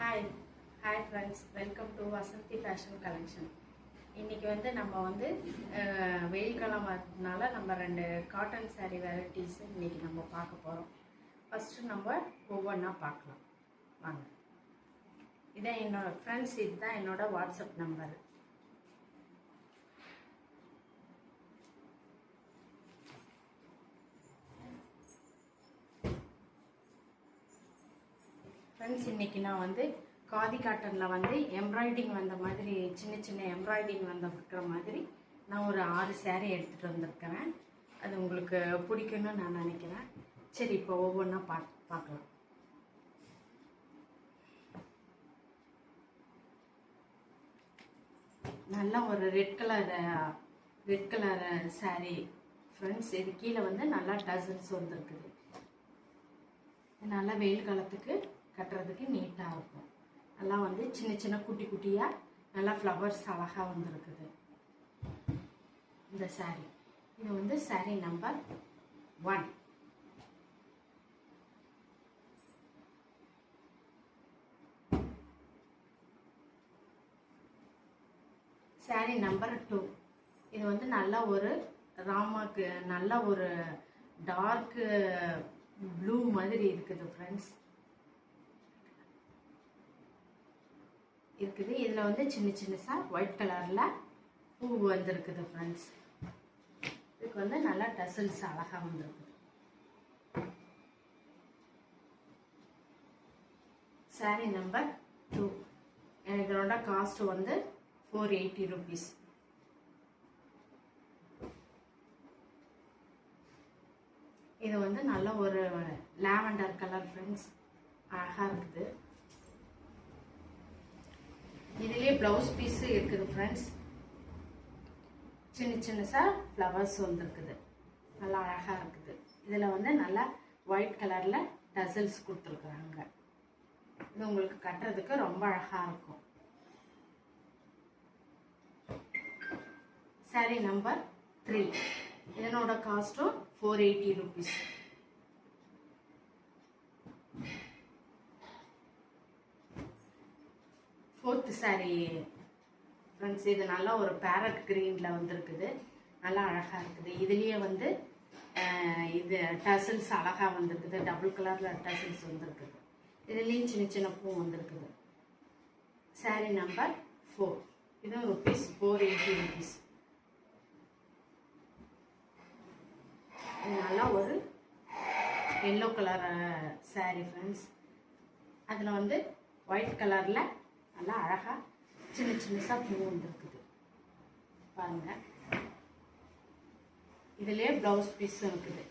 Hi hi friends, welcome to Vasanthi fashion collection. இன்றைக்கி நம்ம வெயில் காலம்னால நம்ம 2 காட்டன் சாரீ வெரைட்டிஸ் இன்றைக்கி நம்ம பார்க்க போகிறோம். ஃபஸ்ட்டு நம்ம ஒவ்வொன்றா பார்க்கலாம் வாங்க. இதான் என்னோடய ஃப்ரெண்ட்ஸ், இதுதான் என்னோடய வாட்ஸ்அப் நம்பர். ஃப்ரெண்ட்ஸ், இன்றைக்கி நான் காதி காட்டனில் எம்ப்ராய்டிங் வந்த மாதிரி சின்ன சின்ன எம்ப்ராய்டிங் இருக்கிற மாதிரி நான் ஒரு 6 சேரீ எடுத்துகிட்டு வந்திருக்கிறேன். அது உங்களுக்கு பிடிக்கும்னு நான் நினைக்கிறேன். சரி, இப்போ ஒவ்வொன்றா பார்க்கலாம். நல்லா ஒரு ரெட் கலர் சாரீ ஃப்ரெண்ட்ஸ். இது கீழே நல்லா டசல்ஸ் வந்துருக்குது. நல்லா வெயில் காலத்துக்கு கட்டுறதுக்கு நீட்டாக இருக்கும். நல்லா சின்ன சின்ன குட்டி குட்டியாக நல்லா ஃப்ளவர்ஸ் அழகாக வந்துருக்குது இந்த சாரீ. இது சாரீ நம்பர் 1. சாரீ நம்பர் 2. இது நல்ல ஒரு ராமாக்கு நல்ல ஒரு டார்க்கு ப்ளூ மாதிரி இருக்குது ஃப்ரெண்ட்ஸ். இருக்குது. இதில் சின்ன சின்னதாக ஒயிட் கலரில் பூ வந்துருக்குது ஃப்ரெண்ட்ஸ். இதுக்கு நல்லா டசல்ஸ் அழகாக வந்துருக்குது. சாரீ நம்பர் 2. இதனோட காஸ்ட் 480 rupees. இது நல்ல ஒரு லாவெண்டர் கலர் ஃப்ரெண்ட்ஸ், அழகாக இருக்குது. இதுலேயே ப்ளவுஸ் பீஸு இருக்குது ஃப்ரெண்ட்ஸ். சின்ன சின்னதாக ஃப்ளவர்ஸ் வந்துருக்குது. நல்லா அழகாக இருக்குது. இதில் நல்லா ஒயிட் கலரில் டசல்ஸ் கொடுத்துருக்குறாங்க. இது உங்களுக்கு கட்டுறதுக்கு ரொம்ப அழகாக இருக்கும். சாரீ நம்பர் 3. இதனோட காஸ்ட்டும் 480 rupees. Fourth sari friends. இது நல்லா ஒரு பேரட் கிரீனில் வந்துருக்குது. நல்லா அழகாக இருக்குது. இதுலேயே இது டசல்ஸ் அழகாக வந்துருக்குது. டபுள் கலரில் டசல்ஸ் வந்துருக்குது. இதுலேயும் சின்ன சின்ன பூ வந்துருக்குது. சாரீ நம்பர் 4. இதுவும் ₹480 rupees. இது நல்லா ஒரு எல்லோ கலர் சாரீ ஃப்ரெண்ட்ஸ். அதில் ஒயிட் கலரில் நல்லா அழகாக சின்ன சின்னதாக பூ வந்துருக்குது பாருங்கள். இதுலேயே ப்ளவுஸ் பீஸும் இருக்குது.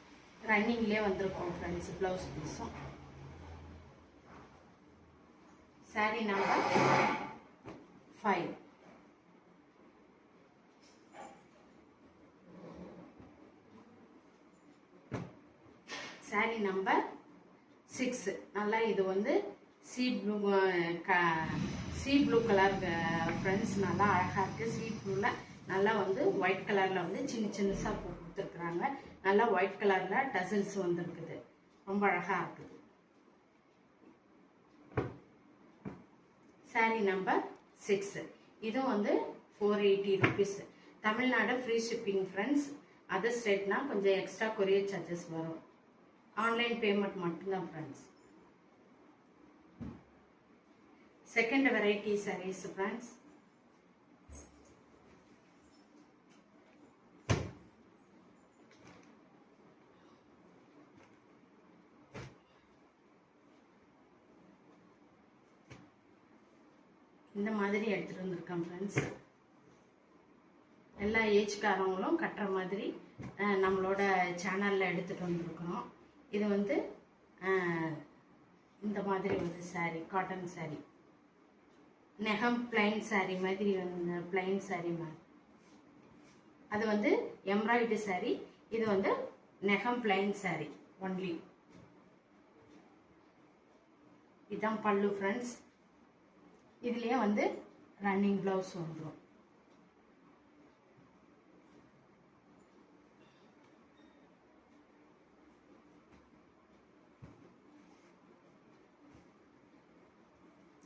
ரன்னிங்லேயே வந்திருக்கோம் ஃப்ரெண்ட்ஸ் ப்ளவுஸ் பீஸும். சாரீ நம்பர் 5. சாரீ நம்பர் 6. நல்லா இது சீ ப்ளூ கலர் ஃப்ரெண்ட்ஸ். நல்லா அழகாக இருக்குது. சீ ப்ளூவில் நல்லா ஒயிட் கலரில் சின்ன சின்னதாக பூ கொடுத்துருக்குறாங்க. நல்லா ஒயிட் கலரில் டசல்ஸ் வந்துருக்குது. ரொம்ப அழகாக இருக்குது. சாரீ நம்பர் 6. இதுவும் 480 rupees. Tamil Nadu free shipping friends. Other ஸ்டேட்னா கொஞ்சம் எக்ஸ்ட்ரா கொரியர் சார்ஜஸ் வரும். ஆன்லைன் பேமெண்ட் மட்டும்தான் friends. Second variety saris friends. இந்த மாதிரி எடுத்துகிட்டு வந்திருக்கேன் ஃப்ரெண்ட்ஸ். எல்லா ஏஜ்காரங்களும் கட்டுற மாதிரி நம்மளோட சேனலில் எடுத்துகிட்டு வந்திருக்கிறோம். இது இந்த மாதிரி ஒரு சாரீ, காட்டன் சாரீ, நெகம் பிளைன் சாரீ மாதிரி பிளைன் சாரீ மாதிரி. அது எம்ப்ராய்டரி சாரீ. இது நெகம் பிளைன் சாரீ ஒன்லி. இதுதான் பல்லு ஃப்ரெண்ட்ஸ். இதுலேயே ரன்னிங் ப்ளவுஸ் வந்துடும்.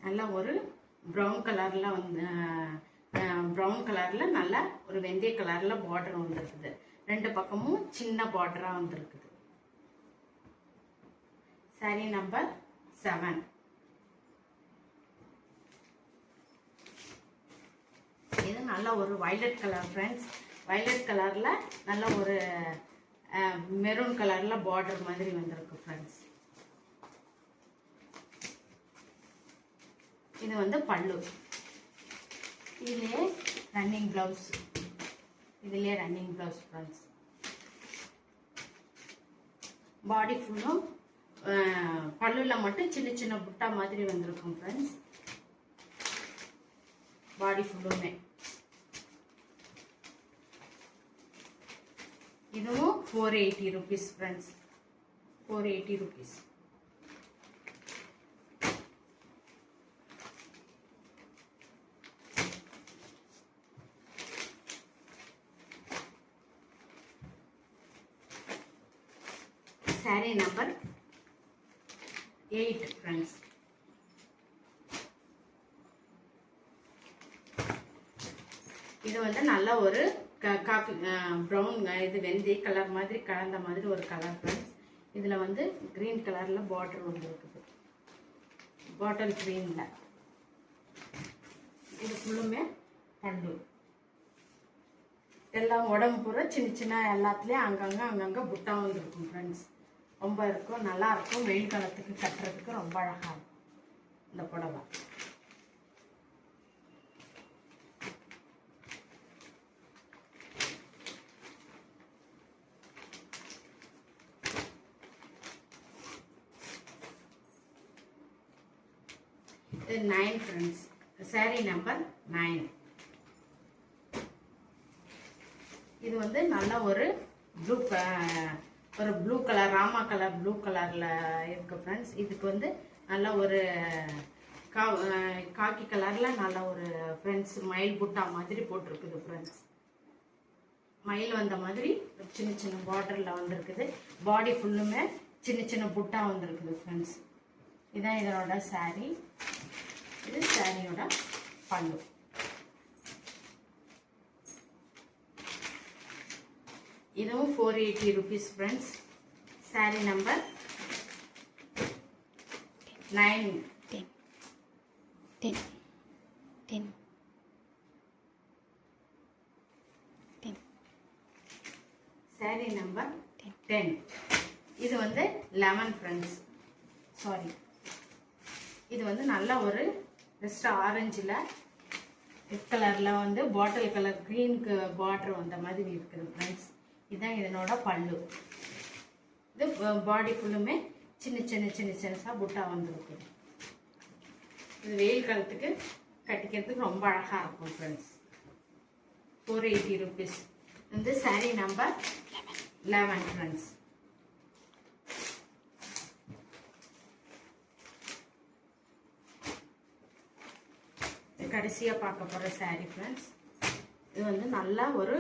நல்லா ஒரு ப்ரௌன் கலரில் வந்து ப்ரௌன் கலரில் நல்லா ஒரு வெந்தய கலரில் பார்டர் வந்துருக்குது. ரெண்டு பக்கமும் சின்ன பார்டராக வந்துருக்குது. Sorry number 7. இது நல்ல ஒரு வயலட் கலர் ஃப்ரெண்ட்ஸ். வயலட் கலரில் நல்ல ஒரு மெரூன் கலரில் பார்டர் மாதிரி வந்திருக்கு ஃப்ரெண்ட்ஸ். இது வந்து பல்லு. இதுலேயே ரன்னிங் ப்ளவுஸ். இதுலேயே ரன்னிங் ப்ளவுஸ் ஃப்ரெண்ட்ஸ். பாடி ஃபுல்லும் பல்லுல மட்டும் சின்ன சின்ன புட்டா மாதிரி வந்திருக்கும் ஃப்ரெண்ட்ஸ். பாடி ஃபுல்லுமே. இதுவும் 480 rupees friends. 480 rupees. Sorry number 8 friends. இது வந்து நல்ல ஒரு காஃபி ப்ரௌன், இது வெந்தய கலர் மாதிரி கலந்த மாதிரி ஒரு கலர் ஃப்ரெண்ட்ஸ். இதில் வந்து க்ரீன் கலரில் பார்டர் வந்து இருக்குது. பாட்டில் க்ரீனில். இது ஃபுல்லுமே பல்லு. எல்லாம் உடம்பு பூரா சின்ன சின்ன எல்லாத்துலேயும் அங்கங்கே புட்டா வந்து இருக்கும் ஃப்ரெண்ட்ஸ். ரொம்ப இருக்கும், நல்லா இருக்கும். வெயில் காலத்துக்கு கட்டுறதுக்கு ரொம்ப அழகாக இருக்கும் இந்த புடவை. இது 9 ஃப்ரெண்ட்ஸ். Sorry number 9. இது வந்து நல்ல ஒரு blue colour, Rama colour blue கலரில் இருக்குது ஃப்ரெண்ட்ஸ். இதுக்கு வந்து நல்ல ஒரு காக்கி கலரில் நல்ல ஒரு ஃப்ரெண்ட்ஸ் மயில் புட்டா மாதிரி போட்டிருக்குது ஃப்ரெண்ட்ஸ். மயில் வந்த மாதிரி சின்ன சின்ன பார்டரில் வந்துருக்குது. பாடி ஃபுல்லுமே சின்ன சின்ன புட்டா வந்துருக்குது ஃப்ரெண்ட்ஸ். இதுதான் இதனோட சாரி. இது சாரியோட பல்லு. இதுவும் 480 rupees friends. Sorry number 9. 10. Sorry number 10. இது வந்து 11 ஃப்ரெண்ட்ஸ். சாரி, இது வந்து நல்ல ஒரு ஜஸ்ட் ஆரஞ்சில் ரெட் கலரில் வந்து பாட்டில் கலர் க்ரீனுக்கு பார்டர் வந்த மாதிரி இருக்குது ஃப்ரெண்ட்ஸ். இதுதான் இதனோட பல்லு. இது பாடி ஃபுல்லுமே சின்ன சின்ன சின்ன சின்னதாக புட்டா வந்துருக்கு. இது வெயில் காலத்துக்கு கட்டிக்கிறதுக்கு ரொம்ப அழகாக இருக்கும் ஃப்ரெண்ட்ஸ். 480 rupees. வந்து சாரி நம்பர் 11 ஃப்ரெண்ட்ஸ். கடைசியாக பார்க்க போகிற சாரி ஃப்ரெண்ட்ஸ். இது வந்து நல்லா ஒரு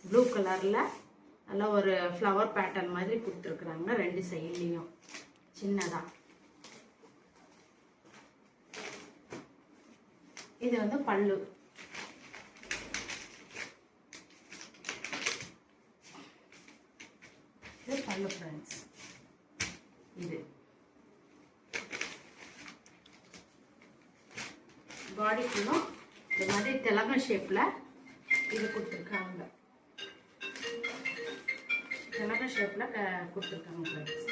ப்ளூ கலரில் நல்லா ஒரு ஃப்ளவர் பேட்டர்ன் மாதிரி கொடுத்துருக்குறாங்க. ரெண்டு சைட்லேயும் சின்னதாக. இது வந்து பல்லு. இது பல்லு ஃப்ரெண்ட்ஸ். இது பாடி ஃபுல்லும் இந்த மாதிரி திலகம் ஷேப்பில் இது கொடுத்துருக்காங்க. திலகம் ஷேப்பில் கொடுத்துருக்காங்க ஃப்ரெண்ட்ஸ்.